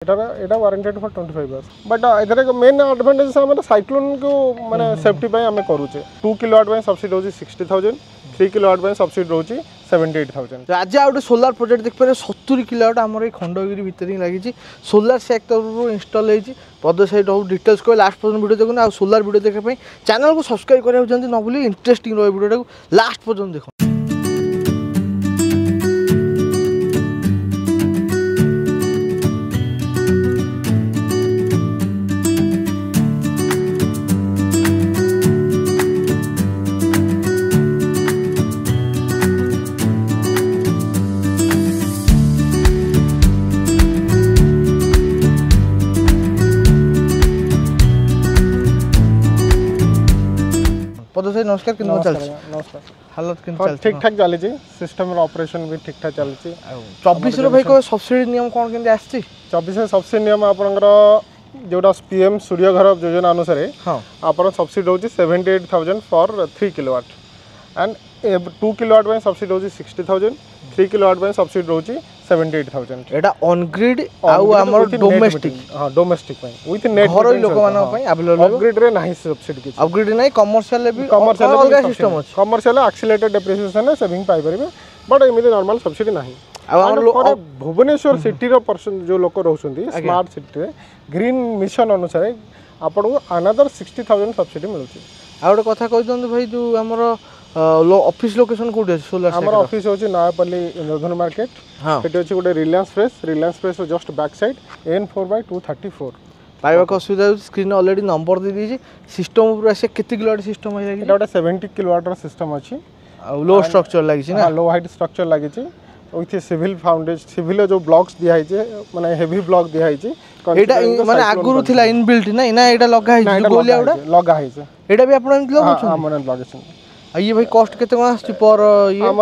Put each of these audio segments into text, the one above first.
এটা ওয়ারেंटेड for 25 years but इधर main advantage हम साइक्लोन को माने सेफ्टी पे हम करूचे 2 किलोवाट पे सब्सिडी होची 60000 3 किलोवाट पे सब्सिडी होची 78000 आज आ गोटे सोलार प्रोजेक्ट देख पारे 70 किलोवाट आमर ये खंडगिरी भितर ही लगी सोलार सेक्टर इंस्टॉल होती पद सहित हो डिटेल्स को लास्ट पर्यटन वीडियो देखो आ सोलार वीडियो देखा चैनल को सब्सक्राइब करा न भूल इंटरेस्टिंग रही वीडियो लास्ट पर्यटन देखो। नमस्कार कि नमस्कार हालत कि ठीक ठाक चली सिस्टम ऑपरेशन भी ठीक ठाक चलती 24 भाई को सब्सिडी नियम कौन के आसी 24 सब्सिडी नियम आपंकर जोटा पीएम सूर्य घर योजना अनुसार आप सब्सिडी होची 78000 फॉर 3 किलोवाट एंड 2 किलोवाट पे सब्सिडी होची 60000 3 किलोवाट पे सब्सिडी होची 78000 एटा ऑन ग्रिड आउ हमर डोमेस्टिक हां डोमेस्टिक पे विथ नेट घर लोक मानन पे अवेलेबल ऑफ ग्रिड रे नाही सब्सिडी की ऑफ ग्रिड नाही कमर्शियल ले भी अलग सिस्टम अछि कमर्शियल एक्सीलरेटेड डेप्रिसिएशन सेविंग पाई परिबे बट एमिति नॉर्मल सब्सिडी नाही आ हमर भुवनेश्वर सिटी रो पर्सन जो लोक रहउछंती स्मार्ट सिटी रे ग्रीन मिशन अनुसार आपन अनदर 60000 सब्सिडी मिलुची आ गोटे कथा कहि दंतु भाई जो हमर ऑफिस लोकेशन कोड अछि सोलर हमर ऑफिस होछि नयापल्ली इंद्रधन मार्केट एटे अछि गोटे Reliance fresh just back side N4/234 पाइबा को सुविधा स्क्रीन ऑलरेडी नंबर दे दीजी सिस्टम ऊपर आसे केते किलोवाट सिस्टम है लागी एटा गोटे 70 किलोवाट रो सिस्टम अछि लो स्ट्रक्चर लागी छी ना लो हाइट स्ट्रक्चर लागी छी विथ सिविल फाउंडेशन सिविल जो ब्लॉक्स दिया है जे माने हेवी ब्लॉक दिया है जे एटा माने आगुरु थिला इनबिल्ट ना ना एटा लगा है गोलिया उडा लगा है जे एटा भी आपण एमति लगौ छ हमन लगेछन ये भाई कॉस्ट केते कोन आछि पर ये हम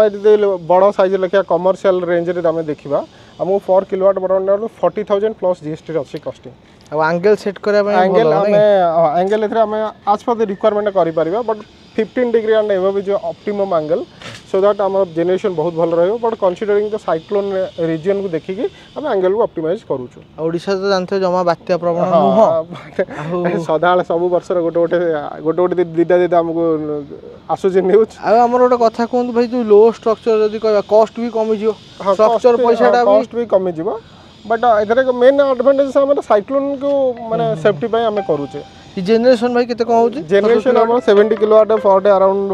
बड़ साइज लखिया कमर्शियल रेंज रे हम देखिबा हम 4 किलोवाट बराबर 40000 प्लस जीएसटी अछि कॉस्टिंग अब एंगल सेट करे में एंगल हमें एंगल एथरे हमें आज पर रिक्वायरमेंट करि परिबा बट 15 डिग्री एंड एबव जो ऑप्टिमम एंगल सो दैट हमर जनरेशन बहुत भल रहयो but considering the cyclone region को देखि कि हम एंगल को ऑप्टिमाइज करू छु ओडिसा तो जानते जमा बात्या प्रवण नुह सदाळ सब वर्ष गोटे दिदा हमको आसु जे न्यूज आ हमर गोटे कथा कोन भाई जो लो स्ट्रक्चर जदी कहबा कॉस्ट भी कमी जियो स्ट्रक्चर पैसाटा कॉस्ट भी कमी जिवो बट इधर मेन एडवांटेज हम साइक्लोन को माने सेफ्टी पे हम करूचे जनरेशन भाई केते कोन होची जनरेशन हम 70 kilowatt per day around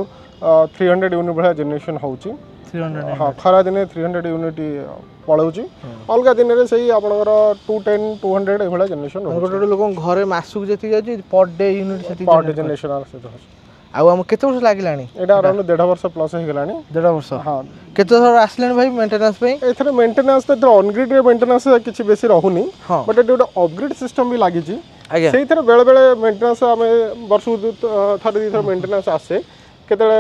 300 unit भला जनरेशन होची 300 हां खरा दिन 300 यूनिट पळौची अलगा दिन रे सही आपनकर 210 200 ए भला जनरेशन होची गोटे लोक घरे मासुक जेति जाची पर डे यूनिट सेति पर डे जनरेशन आ से आ हम केते वर्ष लागिलानी एटा अराउंड 1.5 वर्ष प्लस हे गेलानी 1.5 वर्ष हां केते थोर आसलेन भाई मेंटेनेंस पे एथरे मेंटेनेंस तो ऑन ग्रिड रे मेंटेनेंस किछि बेसी रहउनी बट एटा गोटे अपग्रेड सिस्टम भी लागि छी सेही थरे बेले बेले मेंटेनेंस हमें वर्ष थरे दी थरे मेंटेनेंस आसे केतले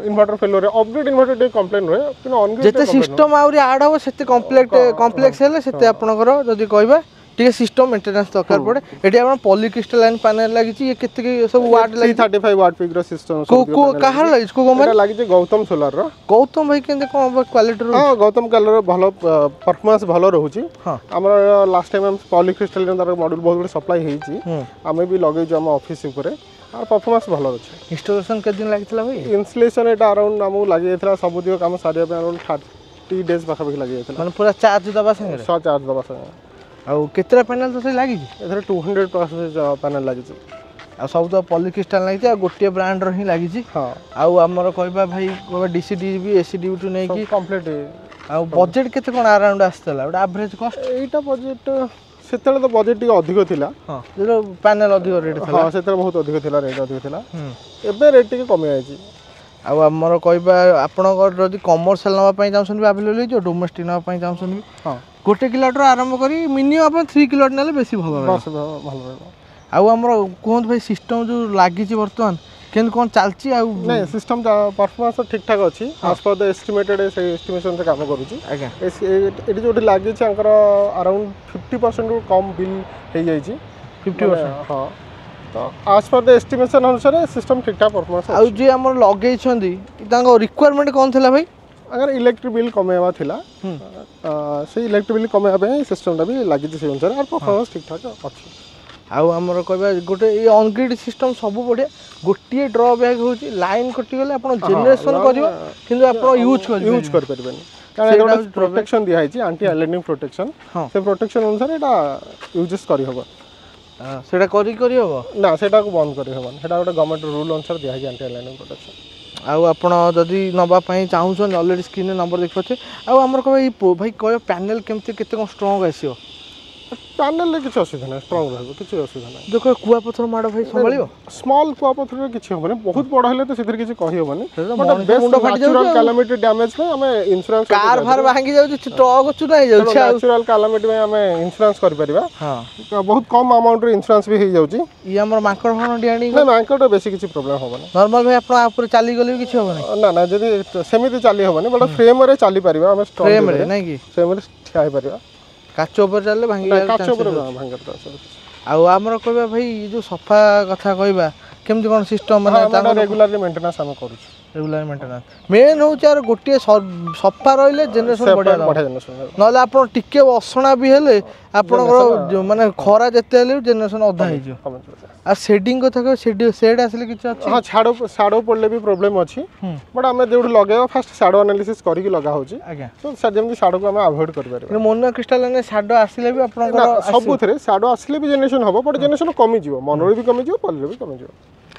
इन्वर्टर फेलियर अपग्रेड इन्वर्टर डे कंप्लेन रहे कि ऑन ग्रिड जेते सिस्टम आउरी ऐड हो सेते कॉम्प्लेक्स हेले सेते आपनकर जदी कहबा ठीक सिस्टम मेंटेनेंस दरकार पड़े एटी आपण पॉलीक्रिस्टलाइन पैनल लागि छी ये केते सब वाट लागि 35 वाट पिक रो सिस्टम को कहार लागि को गमन लागि जे गौतम सोलर रो गौतम भाई केंदे कोन क्वालिटी रो हां गौतम कलर भलो परफॉर्मेंस भलो रहउची हमर लास्ट टाइम हम पॉलीक्रिस्टलाइन तार मॉड्यूल बहुत बड़ सप्लाई हेई छी हमें भी लगे जो हम ऑफिस ऊपर और परफॉर्मेंस भलो अछि इंस्टॉलेशन के दिन लागितला भाई इंस्टॉलेशन एटा अराउंड हमु लागि एथरा सब दियो काम सारिया पे अराउंड 30 डेज पाखा भी लागि एथला माने पूरा चार्ज दबा संगे 100 चार्ज दबा संगे आ केतरा पैनल तो से लागि एथरे 200 प्लस पैनल लागि छी आ सब तो पॉलीक्रिस्टल लागि आ गोटे ब्रांड रो ही लागि छी हां आ हमर कहबा भाई डीसीडी भी एसीडी टू नै कि कंप्लीट आ बजट केते कोन अराउंड आस्तला एटा एवरेज कॉस्ट एटा बजट सेतले तो बजट टी अधिक थिला हां जो पैनल अधिक रेट थिला हां सेतले बहुत अधिक थिला रेट अधिक थिला एबे रेट टी कमी आइ छी आ हमर कहबा आपन जदी कमर्शियल नवा पई जाउसन भी अवेलेबल जो डोमेस्टिक नवा पई जाउसन भी हां गोटे किलोवाट आरंभ करी मिनिमम अपन 3 किलोवाट नेले बेसी भलो रहबो आ हमर कोन भाई सिस्टम जो लागि छी वर्तमान केन कोन चलची आ नहीं सिस्टम परफॉर्मेंस ठीक ठाक अछि एज पर द एस्टिमेटेड से एस्टिमेशन से काम करू छी आज्ञा एटी जोटी लागि छी अंकर अराउंड 50% कम बिल हे जाई छी 50% हां तो आज पर द एस्टिमेशन अनुसार सिस्टम ठीक ठाक परफॉर्मेंस आ जे हमर लगे छंदी तांको रिक्वायरमेंट कोन थला भाई अगर इलेक्ट्रिक बिल कमेवा थिला से इलेक्ट्रिक बिल कमेवा सिस्टमटा भी लगी से अनुसार और परफॉर्मेंस ठीक ठाक अच्छी आउ आमर कहबा गोटे ये ऑनग्रिड सिस्टम सब बढ़िया गोटे ड्रॉबैक होची लाइन कटि गले आपण जनरेशन करियो किंतु आपण यूज कर परबेनी कारण एटा प्रोटेक्शन दिया है एंटी अलार्मिंग प्रोटेक्शन से प्रोटेक्शन अनुसार एटा यूजेस करि हबो सेटा करि हबो ना सेटा को बंद करि हबो सेटा गोटे गवर्नमेंट रूल अनुसार दिया है एंटी अलार्मिंग प्रोटेक्शन आउ आपण जदी नबा पई चाहू छन ऑलरेडी स्क्रीन में नंबर देख पछे आउ हमर कहबा भाई कहयो पैनल केमते केते स्ट्रांग आसियो पैनल किसी असुविधा ना स्ट्रांग रहिबो किसी असुविधा ना देखो कुआ पत्थर माड़ भाई संभालियो स्मॉल कुआ पत्थर किसी होबने बहुत बड़ हेले तो सिधर किसी कहि होबने but best natural calamity damage में हमें इंश्योरेंस कार भार भांगी जाउ ट्रक चुना जाउ नेचुरल कैलामिटी में हमें इंश्योरेंस कर परिबा हां बहुत कम अमाउंट रे इंश्योरेंस भी हो जाउची ई हमर मांकड़ भाण डियाणी ना मांकड़ बेसी किसी प्रॉब्लम होबने नॉर्मल भाई आपण ऊपर चाली गले किसी होबने ना ना जदी सेमिति चाली होबने बट फ्रेम रे चाली परिबा हमें फ्रेम रे नै कि फ्रेम रे ठिया हो परिबा काच ऊपर चलले भांगी काच ऊपर भांगर आउ हमर कहबा भाई जो सफा कथा कहबा केमति कोन सिस्टम माने रेगुलरली मेंटेनेंस हम करू रेगुलर मेंटेनेंस मेन हो चार गोटे सफा रहिले जनरेशन बढ़िया नले आपण टिके असणा भी हेले आपण माने खरा जते हेले जनरेशन अधा हे जो आ शेडिंग कथा को शेड आसले किछ अछि हां छाडो पड़ले भी प्रॉब्लम अछि बट हमें जेउड लगायो फर्स्ट शैडो एनालिसिस करी कि लगा होची आज्ञा तो जेमति शैडो को हम अवॉइड कर पारे मोनो क्रिस्टल ने शैडो आसले भी आपण सब थरे शैडो आसले भी जनरेशन हबो बट जनरेशन कमी जिवो मोनो भी कमी जिवो पॉली भी कमी जिवो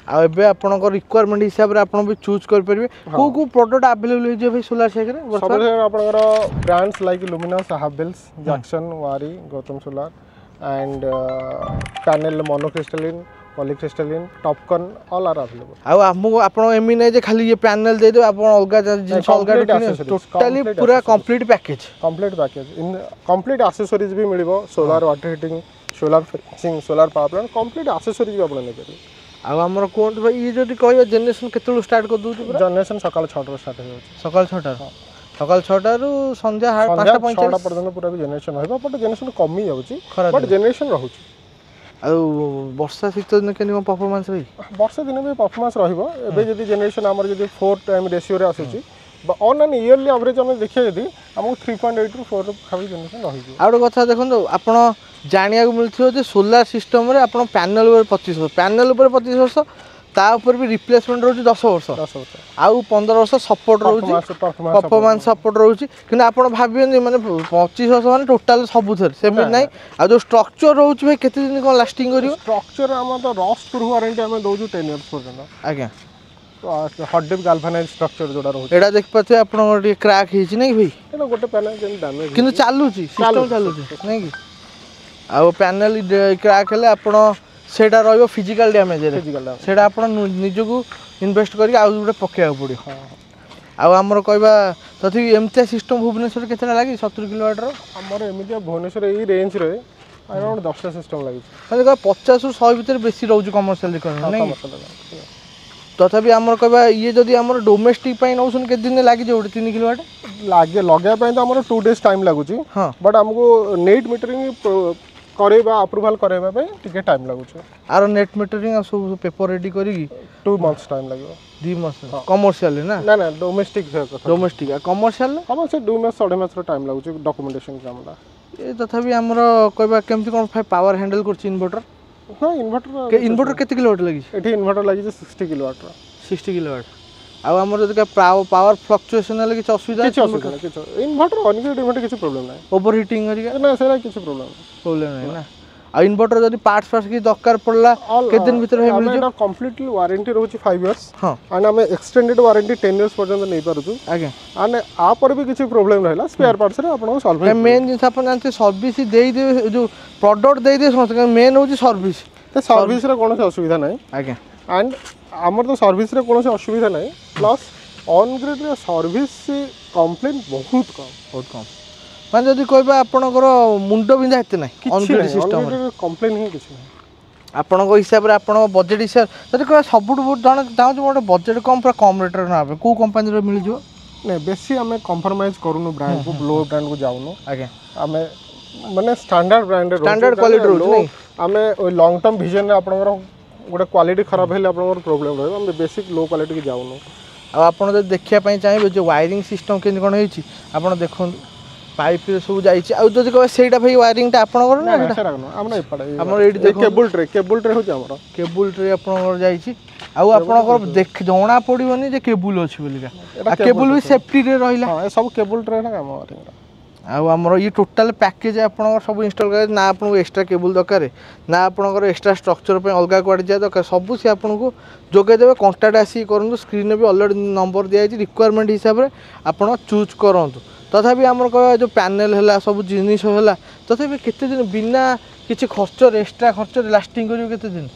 आ एबे आपन रिक्वायरमेंट हिसाब रे आपन भी चूज कर परिबे को प्रोडक्ट अवेलेबल हो जे भाई सोलार साइक रे सब आपन brands like Luminous Havells Jakson Waaree Gautam solar and panel monocrystalline polycrystalline TOPCon all are available आ हमको आपन एमी नै जे खाली ये पैनल दे दो आपन अलगा जिंस अलगा टोटली पूरा कंप्लीट पैकेज इन कंप्लीट एक्सेसरीज भी मिलिबो solar water heating solar fixing solar power plant complete accessories भी आपन नै करी आ हमर कोन भाई ये जदी कहयो जनरेशन केतलु स्टार्ट कर दउ पूरा जनरेशन सकाळ 6 टा स्टार्ट हो सकाळ 6 टा सकाळ 6 टा रु संध्या 5:45 पर्यंत पूरा भी जनरेशन होइबा बट जनरेशन कमी जाउची बट जनरेशन रहउची आ वर्षा शीत दिन केनी परफॉर्मेंस भाई वर्षा दिन भी परफॉर्मेंस रहिबो एबे जदी जनरेशन हमर जदी 4 टाइम रेशियो रे आसुची ऑन एन इयरली एवरेज हम देखिए यदि हमको 3.8 रु 4 5 जनरेशन रहिबो आ कथा देखो आपण जानिया को मिलथियो जे सोलार सिस्टम रे आपण पैनल ऊपर 25 वर्ष पैनल ऊपर 25 वर्ष ता ऊपर भी रिप्लेसमेंट रहउची 10 वर्ष आउ 15 वर्ष सपोर्ट रहउची परफॉर्मेंस सपोर्ट रहउची किना आपण भाबियन माने 25 वर्ष माने टोटल सब थर सेमी नै आ जो स्ट्रक्चर रहउची भाई केते दिन कोन लास्टिंग करियो स्ट्रक्चर हम तो रस्ट प्रूफ वारंटी हम दोजु 10 इयर्स पर्यंत आज्ञा तो हॉट डिप गाल्वानाइज स्ट्रक्चर जोडा रहउची एडा देख पथे आपण गोटे क्रैक हिची नै भाई एना गोटे पैनल जेन डैमेज किंतु चालुची सिस्टम चालुची नै कि आ पैनल क्रैक हेले आपण सेटा रहिबो फिजिकल डैमेज रे सेटा आपण निजको इन्वेस्ट करी आ गोटे पकेया पड़ी आ हमर कहबा तथि एमते सिस्टम भुवनेश्वर केतरा लागी 70 किलोमीटर हमर एमितिया भुवनेश्वर ई रेंज रे अराउंड 10 टा सिस्टम लागी माने 50 रु 100 भीतर बेसी रहउची कमर्शियल रिक्वायरमेंट नै तथापि हमर कहबा ये जदी हमर डोमेस्टिक पई नउसन के दिन लागी जे 3 किलोमीटर लागे लगे पई तो हमर 2 डेज टाइम लागुची बट हमको नेट मीटरिंग करेबा अप्रूवल करेबा पे टिके टाइम लागुची आरो नेट मीटरिंग आ सब पेपर रेडी करी 2 मंथ्स टाइम लागो 2 मंथ कमर्शियल ना ना डोमेस्टिक डोमेस्टिक कमर्शियल हम से 2 मंथ 1.5 मंथ रो टाइम लागुची डॉक्यूमेंटेशन कामला ए तथापि हमर कहबा केमति कोन पावर हैंडल करछि इन्वर्टर हां इन्वर्टर केते किलोवाट लागि एठी इन्वर्टर लागि 60 किलोवाट 60 किलोवाट आ हमर जदी पावर फ्लक्चुएशन हले कि असुविधा इन्वर्टर ऑनग्रिड इन्वर्टर किछ प्रॉब्लम नै ओवर हीटिंग करिया ना सेरा किछ प्रॉब्लम नै ना आ इन्वर्टर जदी पार्ट्स की दरकार पड़ला के दिन भीतर हे मिल जो कंप्लीटली वारंटी रहउची 5 इयर्स हां एंड हम एक्सटेंडेड वारंटी 10 इयर्स पर्यंत नै पारुछु आगे आने आ पर भी किछ प्रॉब्लम रहला स्पेयर पार्ट्स रे आपन सॉल्व मेन जिंस आपन जानते सर्विस देई दे जो प्रोडक्ट देई दे समस्त मेन होची सर्विस ते सर्विस रे कोनो असुविधा नै आगे एंड हमर तो सर्विस रे कोनो असुविधा नै प्लस ऑन ग्रिड रे सर्विस कंप्लेन बहुत कम माने जदी कहबा आपनकर मुंडो बिंदा हेते नै ऑन ग्रिड सिस्टम कंप्लेन ही किछ नै आपनक हिसाब रे आपन बजट हिसाब जदी कहबा सबुट जण चाहू मोटे बजट कम पूरा कम रेट रे ना को कंपनी रे मिल जो नै बेसी हमें कंप्रोमाइज करूनु ब्रांड को लो ब्रांड को जाउनु आगे हमें माने स्टैंडर्ड ब्रांड स्टैंडर्ड क्वालिटी रो नै हमें ओय लॉन्ग टर्म विजन रे आपनकर गोटे क्वालिटी खराब हेले आपनकर प्रॉब्लम रहबो हम बेसिक लो क्वालिटी के जाउनु ଆପଣ ଯଦି ଦେଖିବା ପାଇଁ ଚାହିଁବେ ଯେ ୱାଇରିଂ ସିଷ୍ଟମ୍ କେମିତି କ'ଣ ହେଇଛି ଆପଣ ଦେଖନ୍ତୁ ପାଇପ୍ରେ ସବୁ ଯାଇଛି ଆଉ ଯଦି କହିବେ ସେଇଟା ଭାଇ ୱାରିଂଟା ଆପଣଙ୍କର ନା ଆମର ଏଇଠି କେବୁଲ ଟ୍ରେ ହେଉଛି ଆମର କେବୁଲ ଟ୍ରେ ଆପଣଙ୍କର ଯାଇଛି ଆଉ ଆପଣଙ୍କର ଜଣା ପଡ଼ିବନି ଯେ କେବୁଲ ଅଛି ବୋଲିକା କେବୁଲ ବି ସେଫ୍ଟିରେ ରହିଲା ସବୁ କେବୁଲ ଟ୍ରେ କାମ ଆଉ ଆମର ଇଏ ଟୋଟାଲ ପ୍ୟାକେଜ ଆପଣଙ୍କର ସବୁ ଇନଷ୍ଟଲ୍ କରେ ନା ଆପଣଙ୍କୁ ଏକ୍ସଟ୍ରା କେବୁଲ ଦରକାର ନା ଆପଣଙ୍କର ଏକ୍ସଟ୍ରା ଷ୍ଟ୍ରକ୍ଚର ପାଇଁ ଅଲଗା କୁଆଡ଼େ ଯିବା ଦରକାର ସବୁ ସେ ଆପଣଙ୍କୁ ଯୋଗାଇ ଦେବେ କଣ୍ଟାକ୍ଟ ଆସିକି କରନ୍ତୁ ସ୍କ୍ରିନ୍ରେ ବି ଅଲରେଡ଼ି ନମ୍ବର ଦିଆଯାଇଛି ରିକ୍ୱାରମେଣ୍ଟ ହିସାବରେ ଆପଣ ଚୁଜ୍ କରନ୍ତୁ ତଥାପି ଆମର କହିବା ଯେଉଁ ପ୍ୟାନେଲ୍ ହେଲା ସବୁ ଜିନିଷ ହେଲା ତଥାପି କେତେ ଦିନ ବିନା କିଛି ଖର୍ଚ୍ଚରେ ଏକ୍ସଟ୍ରା ଖର୍ଚ୍ଚରେ ଲାଷ୍ଟିଂ କରିବ କେତେ ଦିନ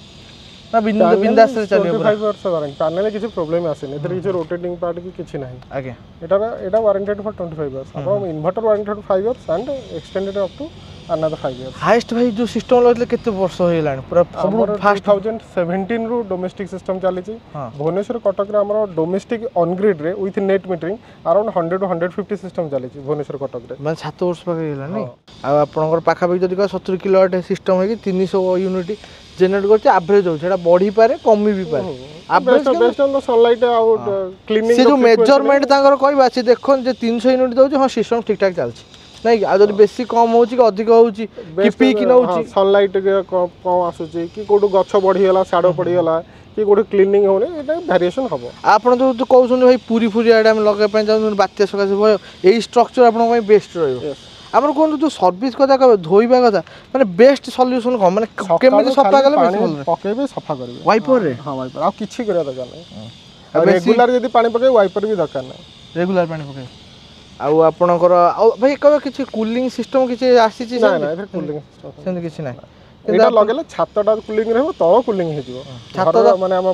ନା ବିନ୍ଦାସରେ ଚାଲିବ 25 ବର୍ଷ ୱାରେଣ୍ଟି ପ୍ୟାନେଲ କିଛି ପ୍ରୋବ୍ଲେମ ଆସେନି ଏଥିରେ କିଛି ରୋଟେଟିଂ ପାର୍ଟ କି କିଛି ନାହିଁ ଆଜ୍ଞା ଏଟା ୱାରେଣ୍ଟେଡ୍ ଫର୍ 25 ଇୟର୍ସ ଆପଣ inverter warranted 5 years and extended up to another 5 years highest ଭାଇ ଯେଉଁ ସିଷ୍ଟମ ଲଗେଇଥିଲେ କେତେ ବର୍ଷ ହେଇଗଲାଣି ପୁରା ସବୁଠୁ ଫାଷ୍ଟ 2017 ରୁ ଡୋମେଷ୍ଟିକ ସିଷ୍ଟମ ଚାଲିଛି ଭୁବନେଶ୍ୱର କଟକରେ ଆମର ଡୋମେଷ୍ଟିକ ଅନ୍ ଗ୍ରିଡ୍ ରେ with net metering around 100 to 150 system ଚାଲିଛି ଭୁବନେଶ୍ୱର କଟକରେ ମାନେ 7 ବର୍ଷ ପାଖ ହେଇଗଲାଣି ଆଉ ଆପଣଙ୍କର ପାଖାପାଖି ଯଦି କହିବା 70 କିଲୋୱାଟ ସିଷ୍ଟମ ହେଇକି 300 ୟୁନିଟ୍ ଜେନେରେଟ୍ କରୁଛି ଆଭରେଜ ହେଉଛି ସେଟା ବଢ଼ିପାରେ କମି ବି ପାରେ average based on the sunlight ଆଉ କ୍ଲିନିଂ ସେ ଯେଉଁ ମେଜରମେଣ୍ଟ ତାଙ୍କର କହିବା ସେ ଦେଖନ୍ତୁ ଯେ 300 ୟୁନିଟ୍ ଦେଉଛି ହଁ ସିଷ୍ଟମ ଠିକ୍ ଠାକ୍ ଚାଲିଛି ନାଇଁ ଆଉ ଯଦି ବେଶୀ କମ୍ ହେଉଛି କି ଅଧିକ ହେଉଛି କି ପିକ୍ ନେଉଛି ସନଲାଇଟ୍ କମ୍ ଆସୁଛି କି କୋଉଠୁ ଗଛ ବଢ଼ିଗଲା ସାଡ଼ ପଡ଼ିଗଲା କି କୋଉଠି କ୍ଲିନିଂ ହେଉନି ଏଇଟା ଭ୍ୟାରିଏସନ୍ ହେବ ଆପଣ ଯେଉଁ କହୁଛନ୍ତି ଭାଇ ପୁରୀ ଆଡ଼େ ଆମେ ଲଗାଇବା ପାଇଁ ଚାହୁଁଛନ୍ତି ବାତ୍ୟା ସକାଶେ ଭୟ ଏଇ ଷ୍ଟ୍ରକ୍ଚର ଆପଣଙ୍କ ପାଇଁ ବେଷ୍ଟ ରହିବ ଆମର କୁହନ୍ତୁ ଯେଉଁ ସର୍ଭିସ୍ କଥା କହିବେ ଧୋଇବା କଥା ମାନେ ବେଷ୍ଟ ସଲ୍ୟୁସନ୍ କ'ଣ ମାନେ କେମିତି ସଫା କଲେ ପକେଇବେ ସଫା କରିବେ ୱାଇପରରେ ହଁ ୱାଇପର ଆଉ କିଛି କରିବା ଦରକାର ନାହିଁ ରେଗୁଲାର ଯଦି ପାଣି ପକେଇବେ ୱାଇପର ବି ଦରକାର ନାହିଁ ରେଗୁଲାର ପାଣି ପକେଇବେ ଆଉ ଆପଣଙ୍କର ଆଉ ଭାଇ କହିବେ କିଛି କୁଲିଂ ସିଷ୍ଟମ କିଛି ଆସିଛି ସେମିତି କିଛି ନାହିଁ ଏଇଟା ଲଗେଇଲେ ଛାତଟା କୁଲିଂ ରହିବ ତଳ କୁଲିଂ ହେଇଯିବ ଛାତ ମାନେ ଆମ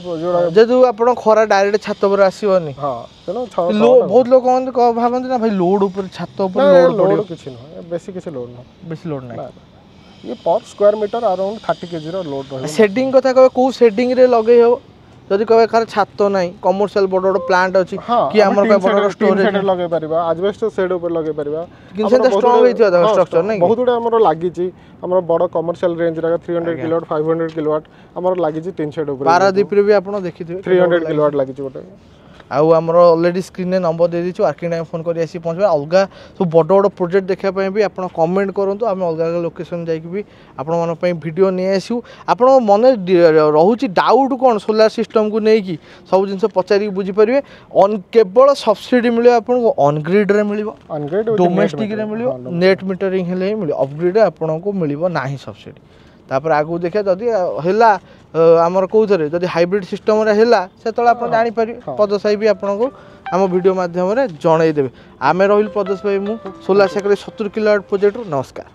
ଯେହେତୁ ଆପଣ ଖରା ଡାଇରେକ୍ଟ ଛାତ ଉପରେ ଆସିବନି ହଁ ତେଣୁ ବହୁତ ଲୋକ ଭାବନ୍ତି ନା ଭାଇ ଲୋଡ୍ ଉପରେ ଛାତ ଉପରେ ଲୋଡ୍ କିଛି ନୁହଁ ବେଶୀ କିଛି ଲୋଡ୍ ନୁହଁ ବେଶୀ ଲୋଡ୍ ନାହିଁ ଇଏ per square metre around 30 kg ର ଲୋଡ୍ ରହିବ ସେଡିଂ କଥା କହିବେ କୋଉ ସେଡିଂରେ ଲଗେଇ ହେବ ଯଦି କହିବେ କାହାର ଛାତ ନାହିଁ କମର୍ସିଆଲ ବଡ଼ ବଡ଼ ପ୍ଲାଣ୍ଟ ଅଛି କି ଆମର ବଡ଼ ବଡ଼ ଷ୍ଟୋରେଜ ଲଗେଇ ପାରିବା ଆଜବେଷ୍ଟ ସେଡ୍ ଉପରେ ଲଗେଇ ପାରିବା କିନ୍ତୁ ସେଟା ଷ୍ଟ୍ରଙ୍ଗ ହେଇଥିବ ଷ୍ଟ୍ରକ୍ଚର ନାହିଁ ବହୁତ ଗୁଡ଼ା ଆମର ଲାଗିଛି ଆମର ବଡ଼ କମର୍ସିଆଲ ରେଞ୍ଜର 300 କିଲୋୱାଟ 500 କିଲୋୱାଟ ଆମର ଲାଗିଛି 3 ସେଡ୍ ଉପରେ ପାରାଦୀପରେ ବି ଆପଣ ଦେଖିଥିବେ 300 କିଲୋୱାଟ ଲାଗିଛି ଗୋଟେ ଆଉ ଆମର ଅଲରେଡ଼ି ସ୍କ୍ରିନ୍ରେ ନମ୍ବର ଦେଇଦେଇଛୁ ୱାର୍କିଂ ଟାଇମ୍ ଫୋନ୍ କରି ଆସିକି ପହଞ୍ଚିବା ଅଲଗା ସବୁ ବଡ଼ ବଡ଼ ପ୍ରୋଜେକ୍ଟ ଦେଖିବା ପାଇଁ ବି ଆପଣ କମେଣ୍ଟ କରନ୍ତୁ ଆମେ ଅଲଗା ଅଲଗା ଲୋକେସନ୍ ଯାଇକି ବି ଆପଣମାନଙ୍କ ପାଇଁ ଭିଡ଼ିଓ ନେଇ ଆସିବୁ ଆପଣଙ୍କ ମନେ ରହୁଛି ଡାଉଟ୍ କ'ଣ ସୋଲାର ସିଷ୍ଟମ୍କୁ ନେଇକି ସବୁ ଜିନିଷ ପଚାରିକି ବୁଝିପାରିବେ କେବଳ ସବସିଡ଼ି ମିଳିବ ଆପଣଙ୍କୁ ଅନଗ୍ରିଡ଼ରେ ମିଳିବ ଡୋମେଷ୍ଟିକରେ ମିଳିବ ନେଟ୍ ମିଟରିଂ ହେଲେ ହିଁ ମିଳିବ ଅପଗ୍ରେଡ଼ରେ ଆପଣଙ୍କୁ ମିଳିବ ନାହିଁ ସବସିଡ଼ି ତାପରେ ଆଗକୁ ଦେଖିବା ଯଦି ହେଲା ଆମର କେଉଁଥିରେ ଯଦି ହାଇବ୍ରିଡ୍ ସିଷ୍ଟମରେ ହେଲା ସେତେବେଳେ ଆପଣ ଜାଣିପାରିବେ ପଦସ ଭାଇ ବି ଆପଣଙ୍କୁ ଆମ ଭିଡ଼ିଓ ମାଧ୍ୟମରେ ଜଣାଇଦେବେ ଆମେ ରହିଲୁ ପଦସ ଭାଇ ମୁଁ ସୋଲାର ସାଇକେଲ 70 କିଲୋୱାଟ ପ୍ରୋଜେକ୍ଟରୁ ନମସ୍କାର।